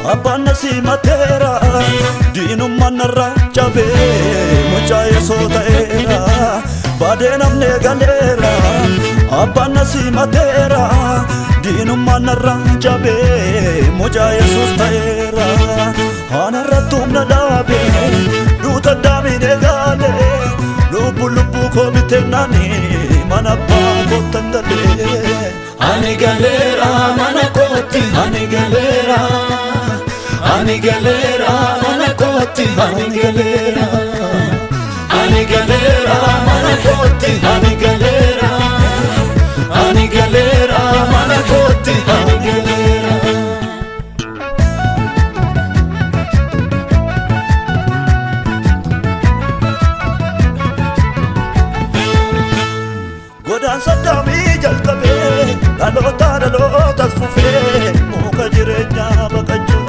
Abbaana simateera diinummaan narraa cabee mucaa Yesuus ta'eera baadee namni galeera. Abbaana simateera diinummaan narraa cabee mucaa Yesuus ta'eera. Anarratti humna dhaabee duuta daamine galee lubbu koo biteennaanii mana abbaa kootan galee. Ani galeera mana kooti ani galeera. Ani galeera mana kooti ani galeera. Ani galeera mana kooti ani galeera. Ani galeera mana kooti ani galeera. Godaan saddaamii jalqabee dhaloota fufee muka jireenyaa baqachuu.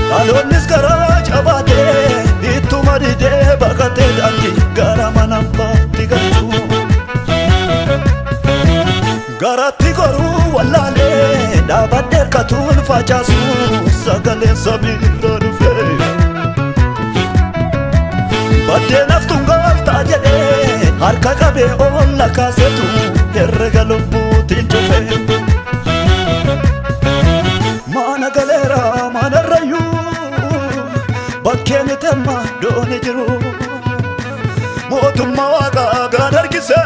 Dhaloonnis garaa cabaatee ittuma didee baqatee daandii gara mana abbaatti galchuu. Garatti goruu wallaalee dhaabadde hirkatuun facaasuu sagaleen samiirra dhufee. Baddee naftuun galtaa jedhee harka qabee oolla kaasetu herrega lubbuutiin cufee. Mana galeera manarrayyuu bakkeen itamma dooni jiru mootummaa waaqaa gaan harkisee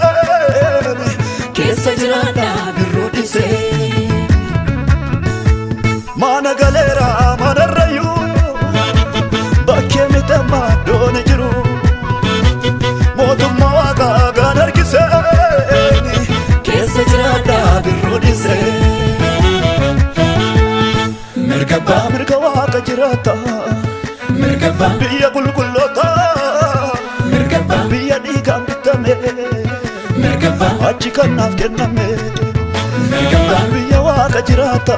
keessa jiraadha birruu dhisee. Mana galeera manarrayyuu bakkeen itamma dooni jiru mootummaa waaqaa gaan harkisee keessa jiraadha birruu dhisee. Mirga waaqa jiraata mirga biyya qulqulloota mirga biyya dhiigaan bitame mirga achi kan naaf kenname mirga biyya waaqa jiraata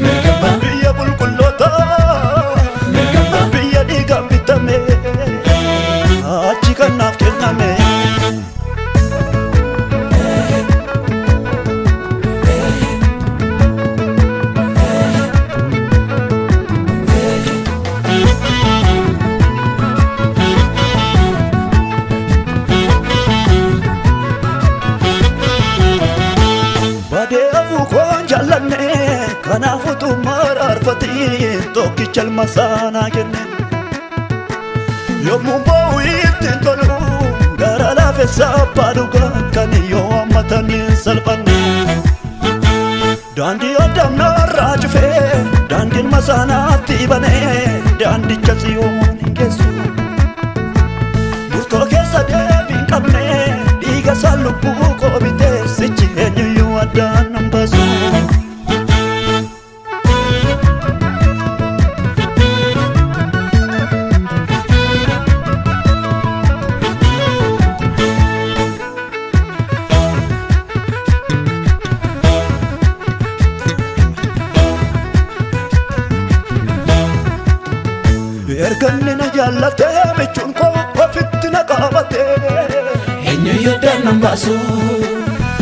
mirga biyya qulqulloota mirga biyya dhiigaan bitame achi kan naaf kenname. Kanaafutu maraarfatii tokkicha ilmasaanaa kenne. Yommuu ba'u ittiin tolu gara laafessa abbaa dhugaa kan yoo hammatanii salphanne. Daandii oddamnarraa cufee daandiin masaanaatti banee daandicha siyoon hin geessu. Murtoo keessa deebiin qabne dhiiga isaa lubbuu koo bitee sichi eenyuyyuu addaan nan baasu. Erganni na jaallatee michuun koo ofitti na qabatee eenyuyyuu addaan nan baasu.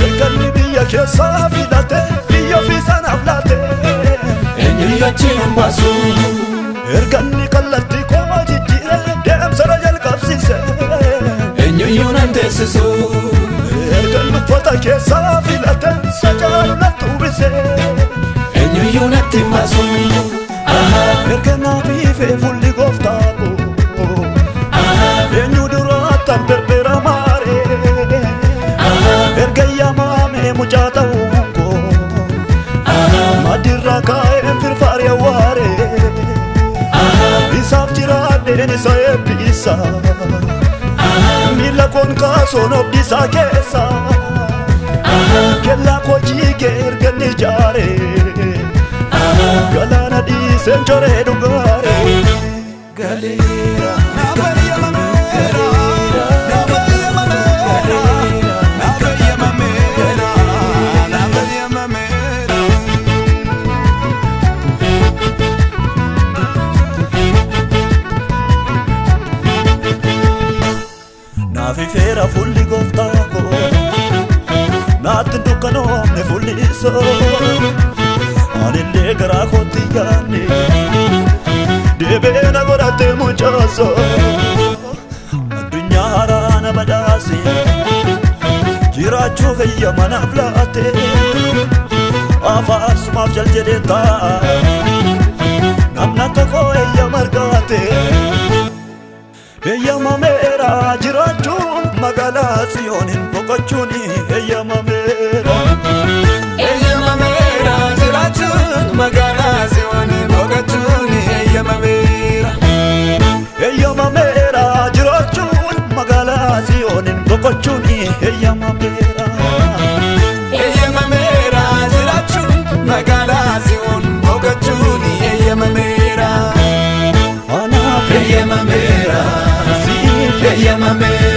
Erganni biyya keessaa filatee biyya ofii sanaaf laatee eenyuyyuu achi nan baasu. Erganni kallattii koo jijjiiree deemsara jalqabsiisee eenyuyyuu nan teessisu. Erganni uffata keessaa filatee sajaajilattu uwwisee eenyuyyuu natti hin baasu. Erganaa fiifee fulli gooftaa koo eenyu duraattan berbera maaree ergayyaa maamee mucaa ta'uun koo maddirraa kaa'een firfaaree waaree isaaf jiraadheen isa eebbisa miila koon kaasoon obdisaa keessa kellaa koo jiigee erganni ijaaree galaana dhiiseen choree dhugaaree galeera. Naafifeera fulli gooftaa koo naatti dukkanoomne fulli isoo anillee garaa kootti yaadne deebiina godhatte mucaaso addunyaa haaraa na badhaase jiraachuu fayya manaaf laatte afaarsumaaf jal jedhee ta'a namna tokko eeyyama argaate eeyyamameera jiraachuun magaalaa Tsiyooniin boqochuun eeyyamameera jiraachuun magaalaa Tsiyooniin boqochuun eeyyamameera jiraachuun magaalaa Tsiyooniin boqochuun eeyyamameera jiraachuun magaalaa Tsiyooniin boqochuun eeyyamameera anaaf eeyyamameera siif eeyyamameera